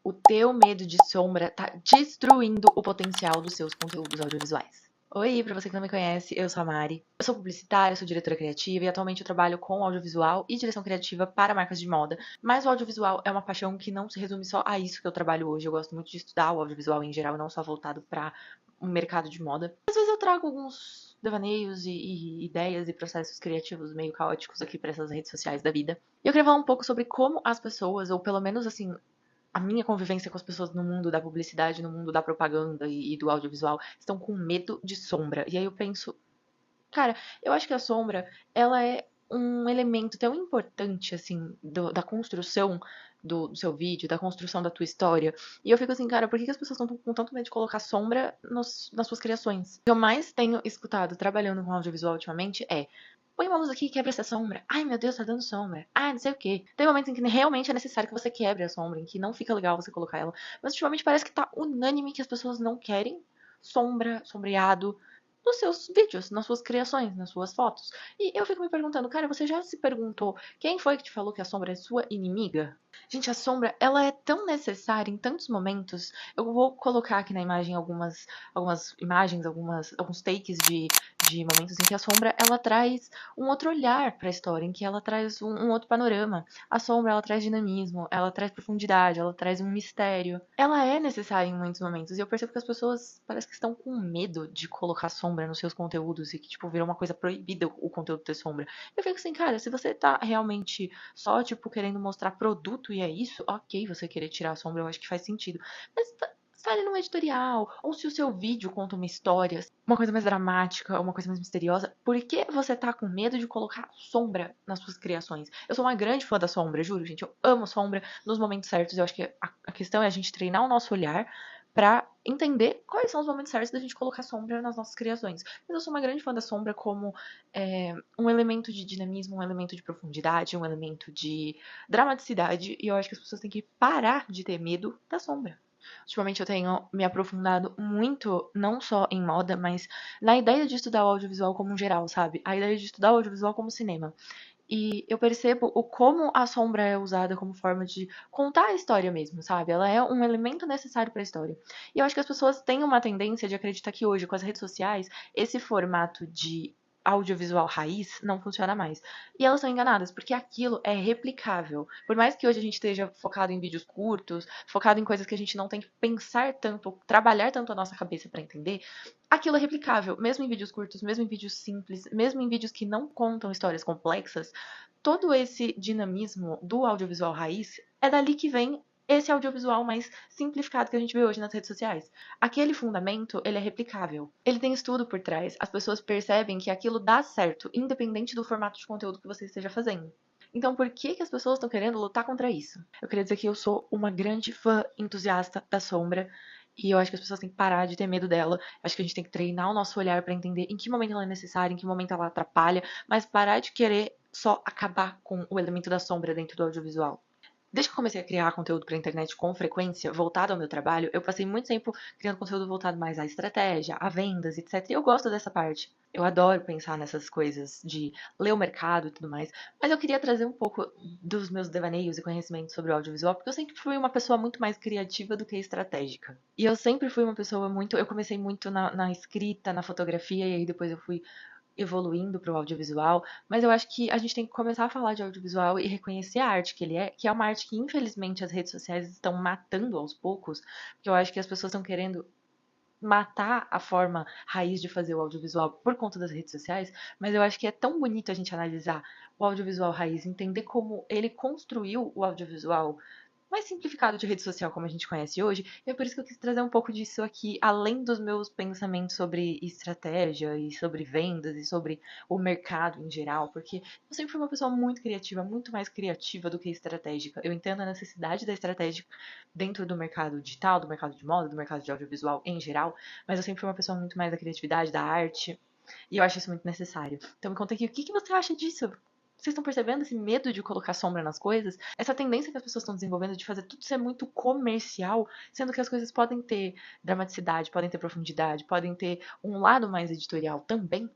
O teu medo de sombra tá destruindo o potencial dos seus conteúdos audiovisuais. Oi, pra você que não me conhece, eu sou a Mari. Eu sou publicitária, sou diretora criativa e atualmente eu trabalho com audiovisual e direção criativa para marcas de moda. Mas o audiovisual é uma paixão que não se resume só a isso que eu trabalho hoje. Eu gosto muito de estudar o audiovisual em geral, não só voltado para o mercado de moda. Às vezes eu trago alguns devaneios e ideias e processos criativos meio caóticos aqui para essas redes sociais da vida. E eu queria falar um pouco sobre como as pessoas, ou pelo menos assim, a minha convivência com as pessoas no mundo da publicidade, no mundo da propaganda e do audiovisual, estão com medo de sombra. E aí eu penso, cara, eu acho que a sombra, ela é um elemento tão importante, assim, da construção do seu vídeo, da construção da tua história. E eu fico assim, cara, por que as pessoas estão com tanto medo de colocar sombra nas suas criações? O que eu mais tenho escutado trabalhando com audiovisual ultimamente é: põe uma luz aqui e quebra essa sombra. Ai, meu Deus, tá dando sombra. Ai, não sei o quê. Tem momentos em que realmente é necessário que você quebre a sombra, em que não fica legal você colocar ela. Mas ultimamente parece que tá unânime que as pessoas não querem sombra, sombreado nos seus vídeos, nas suas criações, nas suas fotos. E eu fico me perguntando, cara, você já se perguntou quem foi que te falou que a sombra é sua inimiga? Gente, a sombra, ela é tão necessária em tantos momentos. Eu vou colocar aqui na imagem algumas imagens, alguns takes de momentos em que a sombra, ela traz um outro olhar para a história, em que ela traz um outro panorama. A sombra, ela traz dinamismo, ela traz profundidade, ela traz um mistério. Ela é necessária em muitos momentos, e eu percebo que as pessoas parece que estão com medo de colocar sombra nos seus conteúdos e que, tipo, virou uma coisa proibida o conteúdo ter sombra. Eu fico assim, cara, se você tá realmente só, tipo, querendo mostrar produto e é isso, ok, você querer tirar a sombra, eu acho que faz sentido. Mas tá ali num editorial, ou se o seu vídeo conta uma história, uma coisa mais dramática, uma coisa mais misteriosa, por que você tá com medo de colocar sombra nas suas criações? Eu sou uma grande fã da sombra, juro, gente, eu amo sombra nos momentos certos. Eu acho que a questão é a gente treinar o nosso olhar pra entender quais são os momentos certos da gente colocar sombra nas nossas criações. Mas eu sou uma grande fã da sombra como um elemento de dinamismo, um elemento de profundidade, um elemento de dramaticidade, e eu acho que as pessoas têm que parar de ter medo da sombra. Ultimamente eu tenho me aprofundado muito, não só em moda, mas na ideia de estudar o audiovisual como um geral, sabe? A ideia de estudar o audiovisual como cinema. E eu percebo o como a sombra é usada como forma de contar a história mesmo, sabe? Ela é um elemento necessário para a história. E eu acho que as pessoas têm uma tendência de acreditar que hoje, com as redes sociais, esse formato de audiovisual raiz não funciona mais. E elas são enganadas, porque aquilo é replicável. Por mais que hoje a gente esteja focado em vídeos curtos, focado em coisas que a gente não tem que pensar tanto, trabalhar tanto a nossa cabeça para entender, aquilo é replicável, mesmo em vídeos curtos, mesmo em vídeos simples, mesmo em vídeos que não contam histórias complexas. Todo esse dinamismo do audiovisual raiz é dali que vem esse audiovisual mais simplificado que a gente vê hoje nas redes sociais. Aquele fundamento, ele é replicável. Ele tem estudo por trás. As pessoas percebem que aquilo dá certo, independente do formato de conteúdo que você esteja fazendo. Então, por que as pessoas estão querendo lutar contra isso? Eu queria dizer que eu sou uma grande fã entusiasta da sombra. E eu acho que as pessoas têm que parar de ter medo dela. Acho que a gente tem que treinar o nosso olhar para entender em que momento ela é necessária, em que momento ela atrapalha, mas parar de querer só acabar com o elemento da sombra dentro do audiovisual. Desde que eu comecei a criar conteúdo para a internet com frequência, voltado ao meu trabalho, eu passei muito tempo criando conteúdo voltado mais à estratégia, a vendas, etc. E eu gosto dessa parte. Eu adoro pensar nessas coisas de ler o mercado e tudo mais. Mas eu queria trazer um pouco dos meus devaneios e conhecimentos sobre o audiovisual, porque eu sempre fui uma pessoa muito mais criativa do que estratégica. E eu sempre fui uma pessoa muito. Eu comecei muito na escrita, na fotografia, e aí depois eu fui evoluindo para o audiovisual, mas eu acho que a gente tem que começar a falar de audiovisual e reconhecer a arte que ele é, que é uma arte que infelizmente as redes sociais estão matando aos poucos, porque eu acho que as pessoas estão querendo matar a forma raiz de fazer o audiovisual por conta das redes sociais, mas eu acho que é tão bonito a gente analisar o audiovisual raiz, entender como ele construiu o audiovisual mais simplificado de rede social como a gente conhece hoje, e é por isso que eu quis trazer um pouco disso aqui, além dos meus pensamentos sobre estratégia e sobre vendas e sobre o mercado em geral, porque eu sempre fui uma pessoa muito criativa, muito mais criativa do que estratégica. Eu entendo a necessidade da estratégia dentro do mercado digital, do mercado de moda, do mercado de audiovisual em geral, mas eu sempre fui uma pessoa muito mais da criatividade, da arte, e eu acho isso muito necessário. Então me conta aqui, o que você acha disso? Vocês estão percebendo esse medo de colocar sombra nas coisas? Essa tendência que as pessoas estão desenvolvendo de fazer tudo ser muito comercial, sendo que as coisas podem ter dramaticidade, podem ter profundidade, podem ter um lado mais editorial também?